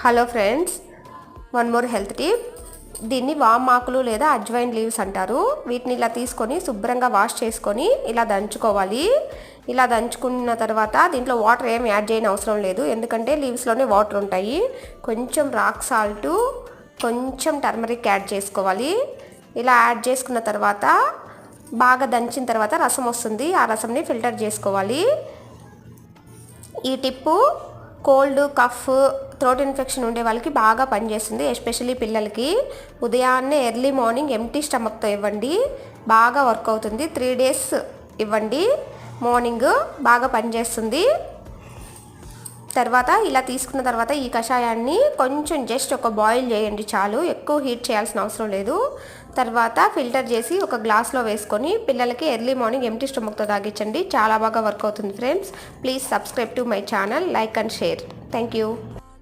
Hello friends, one more health tip. దీన్ని వామ్ ఆకులు లేదా అజ్వైన్ లీవ్స్ అంటారు. వీటిని ఇలా తీసుకొని శుభ్రంగా వాష్ చేసుకొని ఇలా దంచుకోవాలి. ఇలా దంచుకున్న తర్వాత దీంట్లో వాటర్ ఏం యాడ్ చేయని అవసరం లేదు, ఎందుకంటే లీవ్స్లోనే వాటర్ ఉంటాయి. కొంచెం రాక్ సాల్ట్, కొంచెం టర్మరిక్ యాడ్ చేసుకోవాలి. ఇలా యాడ్ చేసుకున్న తర్వాత బాగా దంచిన తర్వాత రసం వస్తుంది, ఆ రసంని ఫిల్టర్ చేసుకోవాలి. ఈ tip cold, cough, throat infection ఉండే వాళ్ళకి బాగా పనిచేస్తుంది. ఎస్పెషల్లీ పిల్లలకి ఉదయాన్నే ఎర్లీ మార్నింగ్ ఎంప్టీ స్టమక్తో ఇవ్వండి, బాగా వర్క్ అవుతుంది. 3 days ఇవ్వండి, మార్నింగ్ బాగా పనిచేస్తుంది. తర్వాత ఇలా తీసుకున్న తర్వాత ఈ కషాయాన్ని కొంచెం జస్ట్ ఒక బాయిల్ చేయండి చాలు, ఎక్కువ హీట్ చేయాల్సిన అవసరం లేదు. తర్వాత ఫిల్టర్ చేసి ఒక గ్లాస్లో వేసుకొని పిల్లలకి ఎర్లీ మార్నింగ్ ఎంప్టీ స్టమక్తో తాగించండి. చాలా బాగా వర్క్ అవుతుంది friends. Please subscribe to my channel, like and share. Thank you.